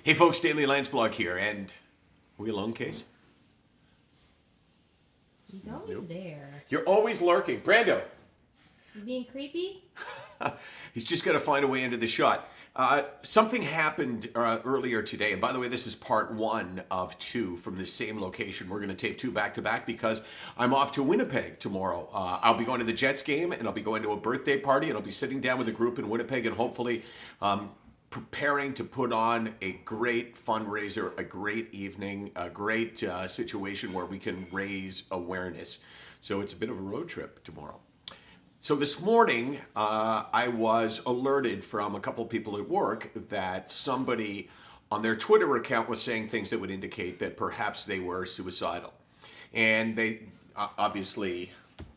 Hey folks, Daily Landsblog here, and we alone, Case? He's always Nope. there. You're always lurking. Brando! You being creepy? He's just got to find a way into the shot. Something happened earlier today, and by the way, this is part 1 of 2 from the same location. We're going to tape 2 back-to-back because I'm off to Winnipeg tomorrow. I'll be going to the Jets game, and I'll be going to a birthday party, and I'll be sitting down with a group in Winnipeg, and hopefully preparing to put on a great fundraiser, a great evening, a great situation where we can raise awareness. So it's a bit of a road trip tomorrow. So this morning, I was alerted from a couple of people at work that somebody on their Twitter account was saying things that would indicate that perhaps they were suicidal. And they obviously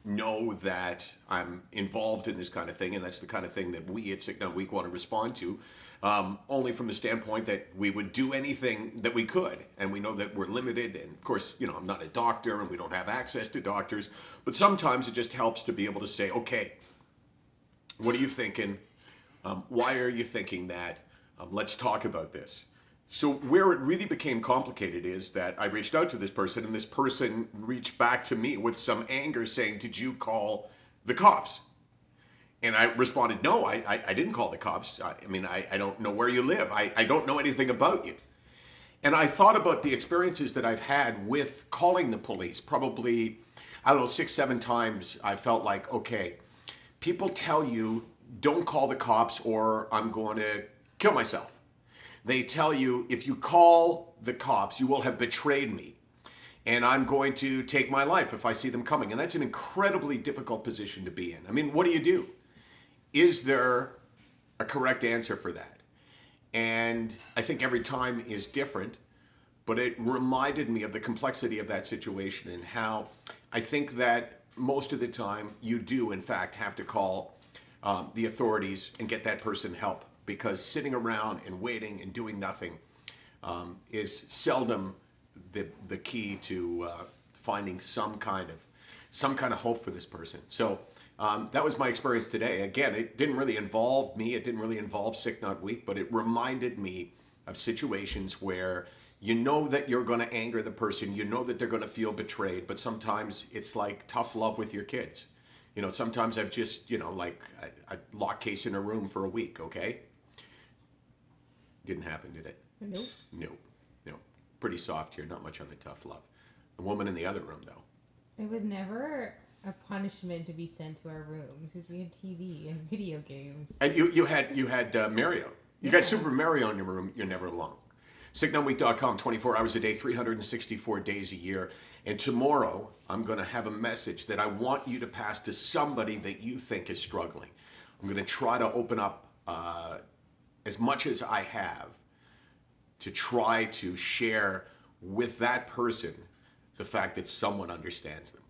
know that I'm involved in this kind of thing, and that's the kind of thing that we at SickNotWeak want to respond to, only from the standpoint that we would do anything that we could, and we know that we're limited, and of course, you know, I'm not a doctor, and we don't have access to doctors, but sometimes it just helps to be able to say, okay, what are you thinking? Why are you thinking that? Let's talk about this. So where it really became complicated is that I reached out to this person, and this person reached back to me with some anger saying, did you call the cops? And I responded, no, I didn't call the cops. I don't know where you live. I don't know anything about you. And I thought about the experiences that I've had with calling the police. Probably, I don't know, 6, 7 times I felt like, okay, people tell you, don't call the cops or I'm going to kill myself. They tell you, if you call the cops, you will have betrayed me. And I'm going to take my life if I see them coming. And that's an incredibly difficult position to be in. I mean, what do? Is there a correct answer for that? And I think every time is different, but it reminded me of the complexity of that situation and how I think that most of the time you do, in fact, have to call the authorities and get that person help, because sitting around and waiting and doing nothing is seldom the key to finding some kind of hope for this person. So that was my experience today. Again, it didn't really involve me. It didn't really involve SickNotWeak, but it reminded me of situations where you know that you're going to anger the person. You know that they're going to feel betrayed, but sometimes it's like tough love with your kids. You know, sometimes I've just, like a lock case in a room for a week, okay? Didn't happen, did it? Nope. No. Pretty soft here, not much on the tough love. The woman in the other room, though. It was never a punishment to be sent to our rooms because we had TV and video games. And you had Mario. You got Super Mario in your room. You're never alone. SickNotWeak.com, 24 hours a day, 364 days a year. And tomorrow, I'm going to have a message that I want you to pass to somebody that you think is struggling. I'm going to try to open up as much as I have to try to share with that person the fact that someone understands them.